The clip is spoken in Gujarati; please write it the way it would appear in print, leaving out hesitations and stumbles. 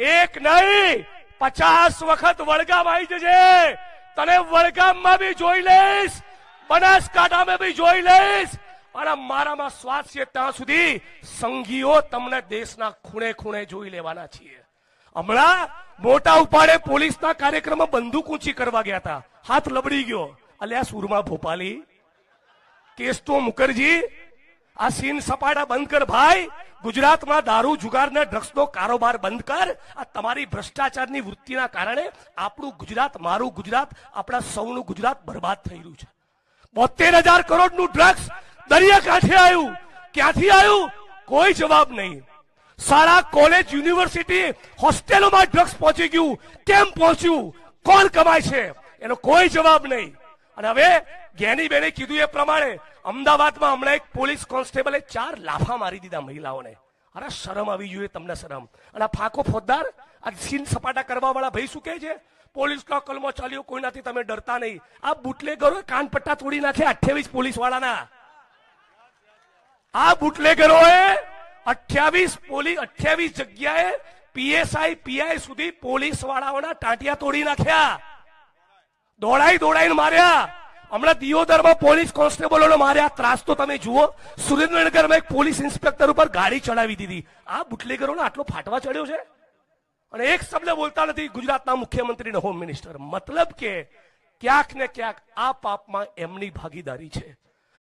એક નહીં 50 વખત વડગામ આવી જજે, તને વડગામમાં બી જોઈ લઈશ, બનાસકાંઠામાં બી જોઈ લઈશ, અને મારામાં શ્વાસ છે ત્યાં સુધી સંઘીઓ તમને દેશના ખૂણે ખૂણે જોઈ લેવાના છીએ. હમણાં મોટા ઉપાડે પોલીસના કાર્યક્રમમાં બંદૂક ઊંચી કરવા ગયા હતા, હાથ લબડી ગયો. અલ્યા સુરમા ભોપાલી, કેસ્ટો મુખર્જી, આ સીન સપાટા બંધ કર ભાઈ. ગુજરાતમાં દારૂ જુગાર ને ડ્રગ્સનો કારોબાર બંધ કર. આ તમારી ભ્રષ્ટાચારની વૃત્તિના કારણે આપણું ગુજરાત, મારું ગુજરાત, આપણા સૌનું ગુજરાત બરબાદ થઈ રહ્યું છે. 72,000 કરોડનું ડ્રગ્સ દરિયાકાંઠે આવ્યું. ક્યાંથી આવ્યું? કોઈ જવાબ નહીં. શાળા, કોલેજ, યુનિવર્સિટી, હોસ્ટેલોમાં ડ્રગ્સ પહોંચી ગયું. કેમ પહોંચ્યું? કોણ કમાય છે? એનો કોઈ જવાબ નહીં. અને હવે જ્ઞાનીબેને કીધું એ પ્રમાણે અમદાવાદમાં હમણાં એક પોલીસ કોન્સ્ટેબલે 4 લાફા મારી દીધા મહિલાઓને. અરે શરમ આવી જોઈએ તમને, શરમ. અને આ ફાંકો ફોજદાર, આ સીન સપાટા કરવા વાળા ભાઈ શું કહે છે? પોલીસનો કલમો ચાલ્યો, કોઈનાથી તમે ડરતા નહીં. આ બુટલેગરો કાનપટ્ટા તોડી નાખ્યા 28 પોલીસ વાળાના. આ બુટલેગરોએ 28 જગ્યાએ પીએસઆઈ, પીઆઈ સુધી પોલીસ વાળાઓના ટાંટિયા તોડી નાખ્યા. દોડાઈને માર્યા. હમણાં દિયોદરમાં પોલીસ કોન્સ્ટેબલોને માર્યા. ત્રાસ તો તમે જુઓ. સુરેન્દ્રનગરમાં એક પોલીસ ઇન્સ્પેક્ટર ઉપર ગાડી ચડાવી દીધી. આ બુટલેગરોને આટલો ફાટવા ચડ્યો છે, અને એક શબ્દ બોલતા નથી ગુજરાતના મુખ્યમંત્રી અને હોમ મિનિસ્ટર. મતલબ કે ક્યાંક ને ક્યાંક આ પાપમાં એમની ભાગીદારી છે.